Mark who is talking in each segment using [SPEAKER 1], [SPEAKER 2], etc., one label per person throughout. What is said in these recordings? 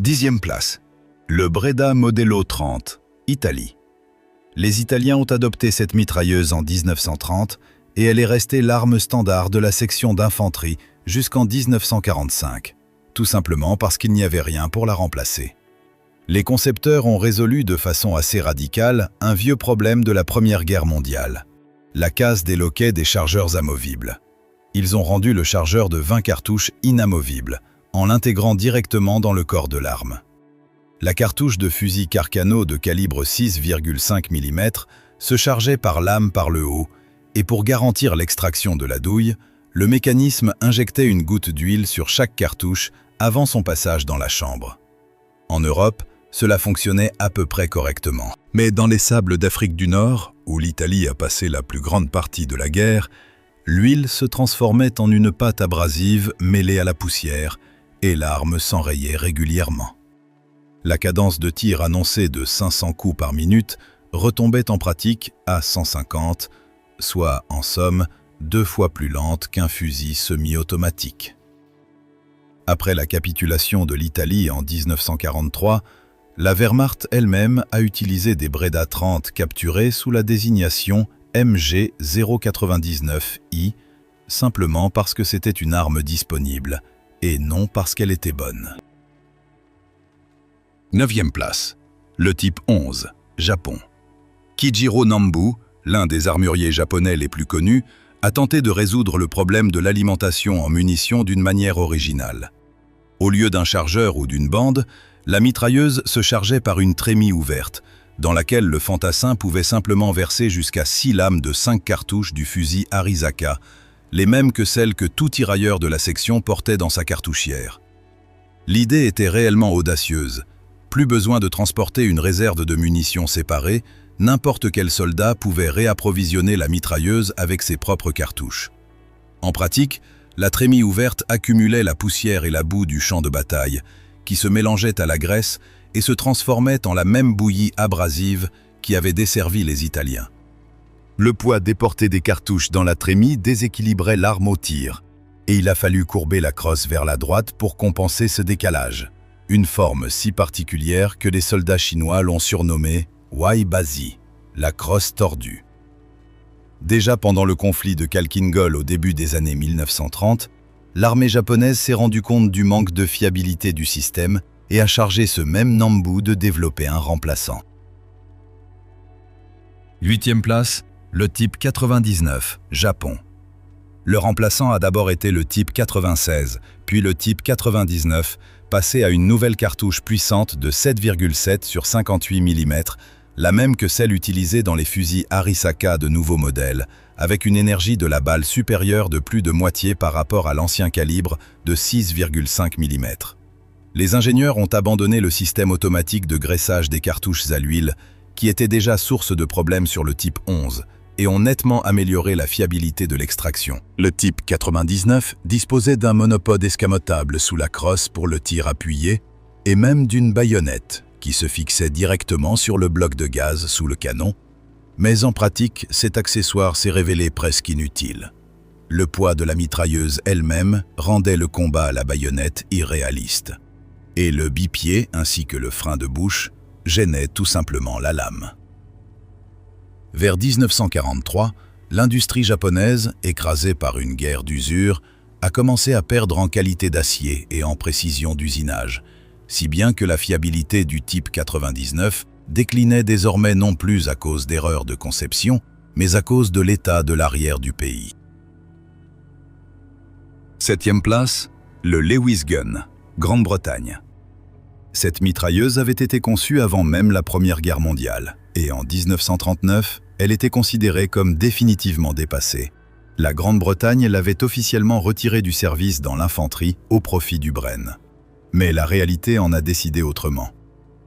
[SPEAKER 1] 10e place. Le Breda Modello 30, Italie. Les Italiens ont adopté cette mitrailleuse en 1930 et elle est restée l'arme standard de la section d'infanterie jusqu'en 1945, tout simplement parce qu'il n'y avait rien pour la remplacer. Les concepteurs ont résolu de façon assez radicale un vieux problème de la Première Guerre mondiale, la casse des loquets des chargeurs amovibles. Ils ont rendu le chargeur de 20 cartouches inamovible, en l'intégrant directement dans le corps de l'arme. La cartouche de fusil Carcano de calibre 6,5 mm se chargeait par lame par le haut, et pour garantir l'extraction de la douille, le mécanisme injectait une goutte d'huile sur chaque cartouche avant son passage dans la chambre. En Europe, cela fonctionnait à peu près correctement. Mais dans les sables d'Afrique du Nord, où l'Italie a passé la plus grande partie de la guerre, l'huile se transformait en une pâte abrasive mêlée à la poussière, et l'arme s'enrayait régulièrement. La cadence de tir annoncée de 500 coups par minute retombait en pratique à 150, soit en somme 2 fois plus lente qu'un fusil semi-automatique. Après la capitulation de l'Italie en 1943, la Wehrmacht elle-même a utilisé des Breda 30 capturés sous la désignation MG 099I, simplement parce que c'était une arme disponible, et non parce qu'elle était bonne. 9e place. Le type 11, Japon. Kijiro Nambu, l'un des armuriers japonais les plus connus, a tenté de résoudre le problème de l'alimentation en munitions d'une manière originale. Au lieu d'un chargeur ou d'une bande, la mitrailleuse se chargeait par une trémie ouverte, dans laquelle le fantassin pouvait simplement verser jusqu'à 6 lames de 5 cartouches du fusil Arisaka, les mêmes que celles que tout tirailleur de la section portait dans sa cartouchière. L'idée était réellement audacieuse. Plus besoin de transporter une réserve de munitions séparée, n'importe quel soldat pouvait réapprovisionner la mitrailleuse avec ses propres cartouches. En pratique, la trémie ouverte accumulait la poussière et la boue du champ de bataille, qui se mélangeaient à la graisse et se transformaient en la même bouillie abrasive qui avait desservi les Italiens. Le poids déporté des cartouches dans la trémie déséquilibrait l'arme au tir, et il a fallu courber la crosse vers la droite pour compenser ce décalage. Une forme si particulière que les soldats chinois l'ont surnommée Waibazi, la crosse tordue. Déjà pendant le conflit de Khalkhin-Gol au début des années 1930, l'armée japonaise s'est rendue compte du manque de fiabilité du système et a chargé ce même Nambu de développer un remplaçant. 8e place, le type 99, Japon. Le remplaçant a d'abord été le type 96, puis le type 99, passé à une nouvelle cartouche puissante de 7,7 sur 58 mm, la même que celle utilisée dans les fusils Arisaka de nouveau modèle, avec une énergie de la balle supérieure de plus de moitié par rapport à l'ancien calibre de 6,5 mm. Les ingénieurs ont abandonné le système automatique de graissage des cartouches à l'huile, qui était déjà source de problèmes sur le type 11, et ont nettement amélioré la fiabilité de l'extraction. Le type 99 disposait d'un monopode escamotable sous la crosse pour le tir appuyé, et même d'une baïonnette, qui se fixait directement sur le bloc de gaz sous le canon, mais en pratique, cet accessoire s'est révélé presque inutile. Le poids de la mitrailleuse elle-même rendait le combat à la baïonnette irréaliste, et le bipied ainsi que le frein de bouche gênaient tout simplement la lame. Vers 1943, l'industrie japonaise, écrasée par une guerre d'usure, a commencé à perdre en qualité d'acier et en précision d'usinage, si bien que la fiabilité du type 99 déclinait désormais non plus à cause d'erreurs de conception, mais à cause de l'état de l'arrière du pays. 7e place, le Lewis Gun, Grande-Bretagne. Cette mitrailleuse avait été conçue avant même la Première Guerre mondiale, et en 1939, elle était considérée comme définitivement dépassée. La Grande-Bretagne l'avait officiellement retirée du service dans l'infanterie au profit du Bren. Mais la réalité en a décidé autrement.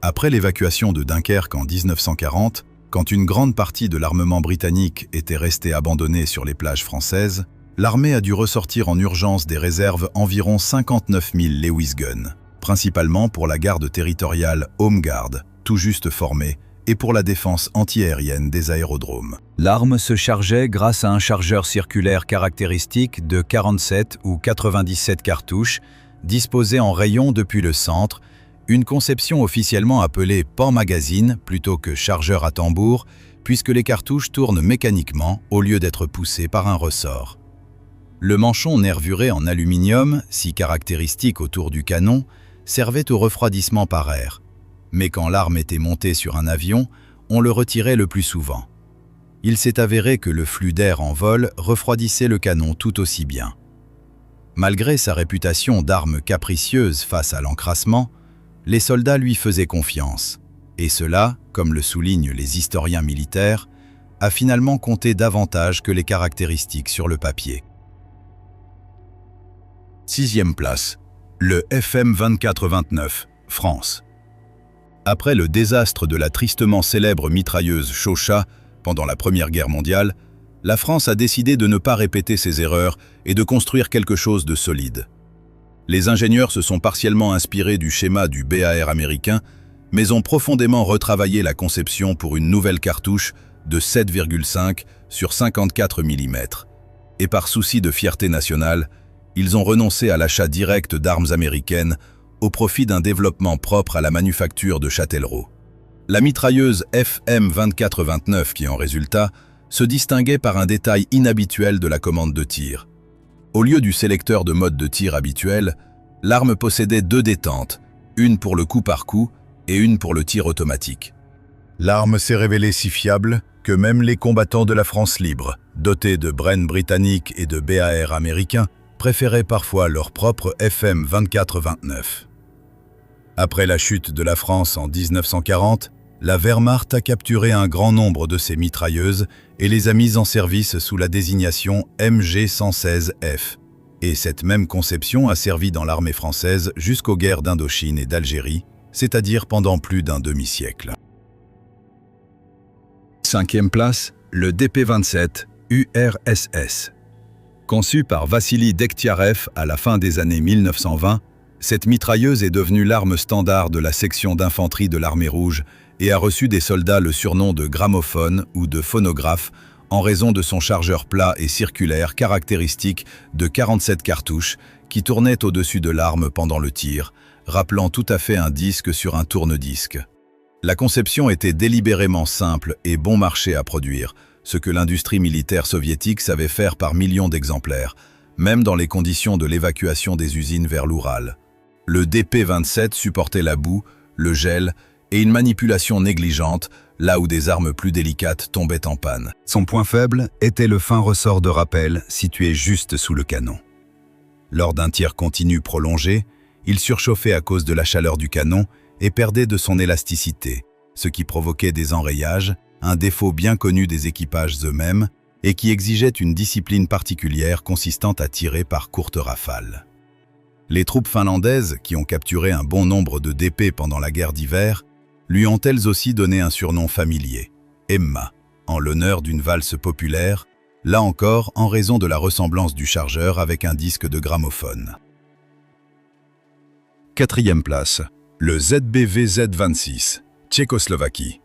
[SPEAKER 1] Après l'évacuation de Dunkerque en 1940, quand une grande partie de l'armement britannique était restée abandonnée sur les plages françaises, l'armée a dû ressortir en urgence des réserves environ 59 000 Lewis Gun, principalement pour la garde territoriale Home Guard, tout juste formée, et pour la défense antiaérienne des aérodromes.
[SPEAKER 2] L'arme se chargeait grâce à un chargeur circulaire caractéristique de 47 ou 97 cartouches, disposé en rayon depuis le centre
[SPEAKER 1] Une conception officiellement appelée port-magazine plutôt que chargeur à tambour, puisque les cartouches tournent mécaniquement au lieu d'être poussées par un ressort. Le manchon nervuré en aluminium, si caractéristique autour du canon, servait au refroidissement par air. Mais quand l'arme était montée sur un avion, on le retirait le plus souvent. Il s'est avéré que le flux d'air en vol refroidissait le canon tout aussi bien. Malgré sa réputation d'arme capricieuse face à l'encrassement, les soldats lui faisaient confiance. Et cela, comme le soulignent les historiens militaires, a finalement compté davantage que les caractéristiques sur le papier. 6e place, le FM 24-29, France. Après le désastre de la tristement célèbre mitrailleuse Chauchat pendant la Première Guerre mondiale, la France a décidé de ne pas répéter ses erreurs et de construire quelque chose de solide. Les ingénieurs se sont partiellement inspirés du schéma du BAR américain, mais ont profondément retravaillé la conception pour une nouvelle cartouche de 7,5 sur 54 mm. Et par souci de fierté nationale, ils ont renoncé à l'achat direct d'armes américaines au profit d'un développement propre à la manufacture de Châtellerault. La mitrailleuse FM 24-29 qui en résulta se distinguait par un détail inhabituel de la commande de tir. Au lieu du sélecteur de mode de tir habituel, l'arme possédait 2 détentes, une pour le coup par coup et une pour le tir automatique. L'arme s'est révélée si fiable que même les combattants de la France libre, dotés de Bren britanniques et de BAR américains, préféraient parfois leur propre FM 24-29. Après la chute de la France en 1940, la Wehrmacht a capturé un grand nombre de ces mitrailleuses et les a mises en service sous la désignation MG-116F. Et cette même conception a servi dans l'armée française jusqu'aux guerres d'Indochine et d'Algérie, c'est-à-dire pendant plus d'un demi-siècle. 5e place, le DP-27 URSS. Conçue par Vassili Dekhtiarev à la fin des années 1920, cette mitrailleuse est devenue l'arme standard de la section d'infanterie de l'armée rouge et a reçu des soldats le surnom de gramophone ou de phonographe en raison de son chargeur plat et circulaire caractéristique de 47 cartouches qui tournaient au-dessus de l'arme pendant le tir, rappelant tout à fait un disque sur un tourne-disque. La conception était délibérément simple et bon marché à produire, ce que l'industrie militaire soviétique savait faire par millions d'exemplaires, même dans les conditions de l'évacuation des usines vers l'Oural. Le DP-27 supportait la boue, le gel et une manipulation négligente, là où des armes plus délicates tombaient en panne. Son point faible était le fin ressort de rappel situé juste sous le canon. Lors d'un tir continu prolongé, il surchauffait à cause de la chaleur du canon et perdait de son élasticité, ce qui provoquait des enrayages, un défaut bien connu des équipages eux-mêmes et qui exigeait une discipline particulière consistant à tirer par courtes rafales. Les troupes finlandaises, qui ont capturé un bon nombre de DP pendant la guerre d'hiver, lui ont elles aussi donné un surnom familier, Emma, en l'honneur d'une valse populaire, là encore en raison de la ressemblance du chargeur avec un disque de gramophone. 4e place, le ZBV-Z26, Tchécoslovaquie.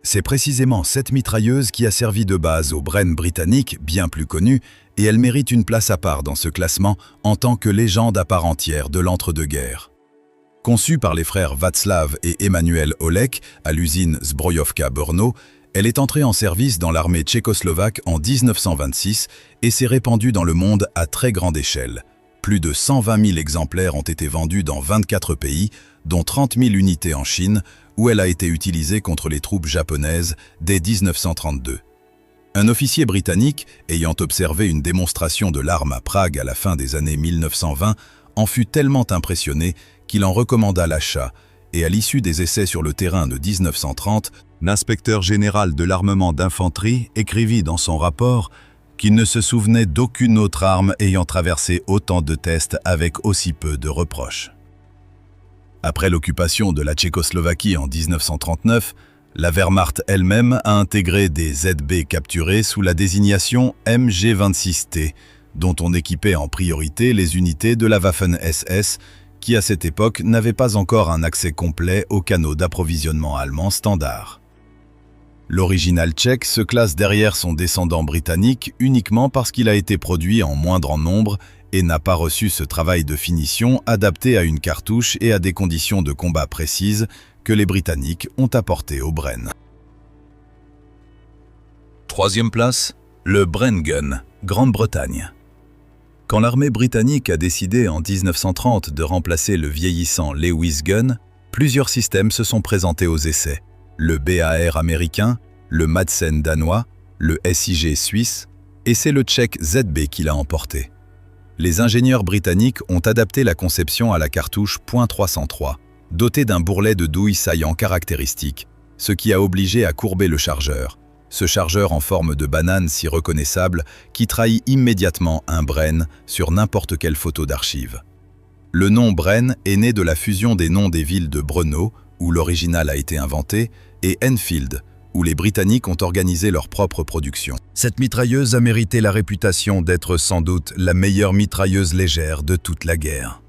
[SPEAKER 1] C'est précisément cette mitrailleuse qui a servi de base au Bren britannique, bien plus connu, et elle mérite une place à part dans ce classement en tant que légende à part entière de l'entre-deux-guerres. Conçue par les frères Václav et Emmanuel Olek à l'usine Zbrojovka-Brno, elle est entrée en service dans l'armée tchécoslovaque en 1926 et s'est répandue dans le monde à très grande échelle. Plus de 120 000 exemplaires ont été vendus dans 24 pays, dont 30 000 unités en Chine, où elle a été utilisée contre les troupes japonaises dès 1932. Un officier britannique, ayant observé une démonstration de l'arme à Prague à la fin des années 1920, en fut tellement impressionné qu'il en recommanda l'achat, et à l'issue des essais sur le terrain de 1930, l'inspecteur général de l'armement d'infanterie écrivit dans son rapport qu'il ne se souvenait d'aucune autre arme ayant traversé autant de tests avec aussi peu de reproches. Après l'occupation de la Tchécoslovaquie en 1939, la Wehrmacht elle-même a intégré des ZB capturés sous la désignation MG-26T, dont on équipait en priorité les unités de la Waffen-SS, qui à cette époque n'avaient pas encore un accès complet aux canaux d'approvisionnement allemands standards. L'original tchèque se classe derrière son descendant britannique uniquement parce qu'il a été produit en moindre nombre et n'a pas reçu ce travail de finition adapté à une cartouche et à des conditions de combat précises que les Britanniques ont apporté au Bren. Troisième place, le Bren Gun, Grande-Bretagne. Quand l'armée britannique a décidé en 1930 de remplacer le vieillissant Lewis Gun, plusieurs systèmes se sont présentés aux essais. Le BAR américain, le Madsen danois, le SIG suisse, et c'est le tchèque ZB qui l'a emporté. Les ingénieurs britanniques ont adapté la conception à la cartouche .303, dotée d'un bourrelet de douille saillant caractéristique, ce qui a obligé à courber le chargeur. Ce chargeur en forme de banane si reconnaissable qui trahit immédiatement un Bren sur n'importe quelle photo d'archive. Le nom Bren est né de la fusion des noms des villes de Brno, où l'original a été inventé, et Enfield, où les Britanniques ont organisé leur propre production. Cette mitrailleuse a mérité la réputation d'être sans doute la meilleure mitrailleuse légère de toute la guerre.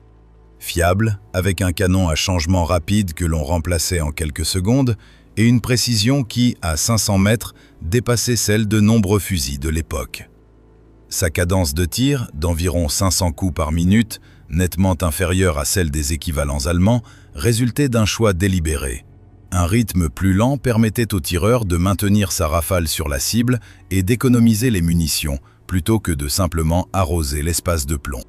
[SPEAKER 1] Fiable, avec un canon à changement rapide que l'on remplaçait en quelques secondes, et une précision qui, à 500 mètres, dépassait celle de nombreux fusils de l'époque. Sa cadence de tir, d'environ 500 coups par minute, nettement inférieure à celle des équivalents allemands, résultait d'un choix délibéré. Un rythme plus lent permettait au tireur de maintenir sa rafale sur la cible et d'économiser les munitions, plutôt que de simplement arroser l'espace de plomb.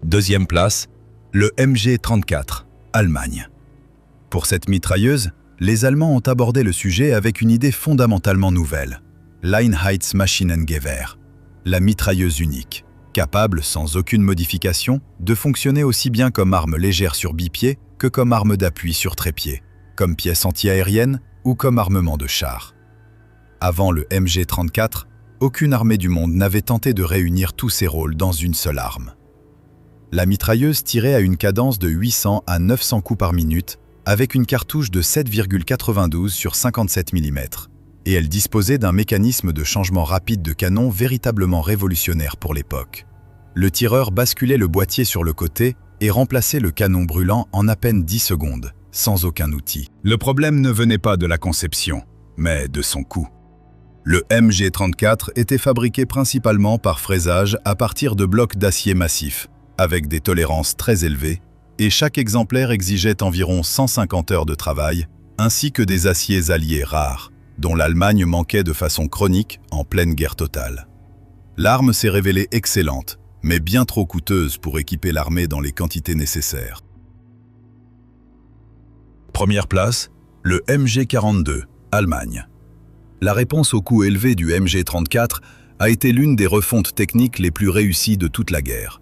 [SPEAKER 1] Deuxième place, le MG34, Allemagne. Pour cette mitrailleuse, les Allemands ont abordé le sujet avec une idée fondamentalement nouvelle. Einheitsmaschinengewehr, la mitrailleuse unique, capable, sans aucune modification, de fonctionner aussi bien comme arme légère sur bipied que comme arme d'appui sur trépied, comme pièce anti-aérienne ou comme armement de char. Avant le MG34, aucune armée du monde n'avait tenté de réunir tous ces rôles dans une seule arme. La mitrailleuse tirait à une cadence de 800 à 900 coups par minute, avec une cartouche de 7,92 sur 57 mm, et elle disposait d'un mécanisme de changement rapide de canon véritablement révolutionnaire pour l'époque. Le tireur basculait le boîtier sur le côté et remplaçait le canon brûlant en à peine 10 secondes, sans aucun outil. Le problème ne venait pas de la conception, mais de son coût. Le MG34 était fabriqué principalement par fraisage à partir de blocs d'acier massif, avec des tolérances très élevées, et chaque exemplaire exigeait environ 150 heures de travail, ainsi que des aciers alliés rares, dont l'Allemagne manquait de façon chronique en pleine guerre totale. L'arme s'est révélée excellente, mais bien trop coûteuse pour équiper l'armée dans les quantités nécessaires. Première place, le MG42, Allemagne. La réponse au coût élevé du MG34 a été l'une des refontes techniques les plus réussies de toute la guerre.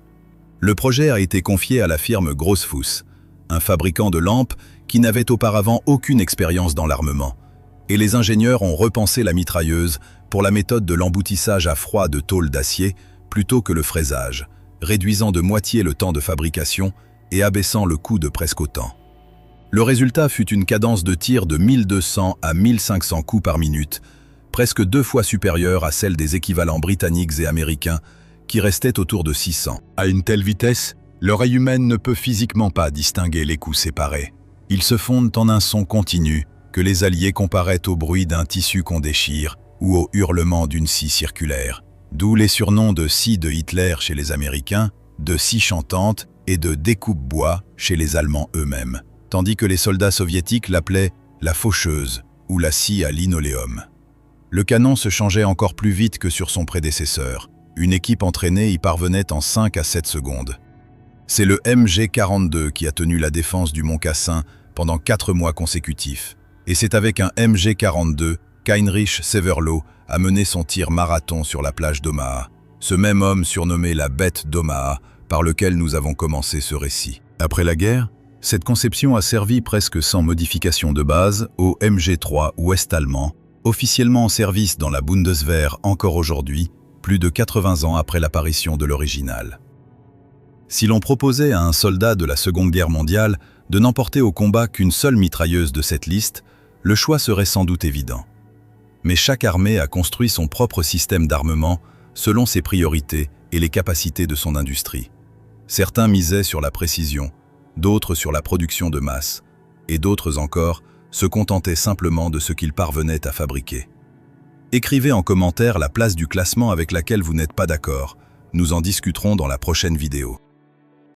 [SPEAKER 1] Le projet a été confié à la firme Grossfuss, un fabricant de lampes qui n'avait auparavant aucune expérience dans l'armement, et les ingénieurs ont repensé la mitrailleuse pour la méthode de l'emboutissage à froid de tôle d'acier plutôt que le fraisage, réduisant de moitié le temps de fabrication et abaissant le coût de presque autant. Le résultat fut une cadence de tir de 1200 à 1500 coups par minute, presque 2 fois supérieure à celle des équivalents britanniques et américains, qui restaient autour de 600. À une telle vitesse, l'oreille humaine ne peut physiquement pas distinguer les coups séparés. Ils se fondent en un son continu que les Alliés comparaient au bruit d'un tissu qu'on déchire ou au hurlement d'une scie circulaire. D'où les surnoms de scie de Hitler chez les Américains, de scie chantante et de découpe-bois chez les Allemands eux-mêmes, tandis que les soldats soviétiques l'appelaient la faucheuse ou la scie à linoléum. Le canon se changeait encore plus vite que sur son prédécesseur. Une équipe entraînée y parvenait en 5 à 7 secondes. C'est le MG42 qui a tenu la défense du Mont Cassin pendant 4 mois consécutifs. Et c'est avec un MG42 qu'Heinrich Severloh a mené son tir marathon sur la plage d'Omaha, ce même homme surnommé la bête d'Omaha, par lequel nous avons commencé ce récit. Après la guerre, cette conception a servi presque sans modification de base au MG3 ouest-allemand, officiellement en service dans la Bundeswehr encore aujourd'hui, plus de 80 ans après l'apparition de l'original. Si l'on proposait à un soldat de la Seconde Guerre mondiale de n'emporter au combat qu'une seule mitrailleuse de cette liste, le choix serait sans doute évident. Mais chaque armée a construit son propre système d'armement selon ses priorités et les capacités de son industrie. Certains misaient sur la précision, d'autres sur la production de masse, et d'autres encore se contentaient simplement de ce qu'ils parvenaient à fabriquer. Écrivez en commentaire la place du classement avec laquelle vous n'êtes pas d'accord. Nous en discuterons dans la prochaine vidéo.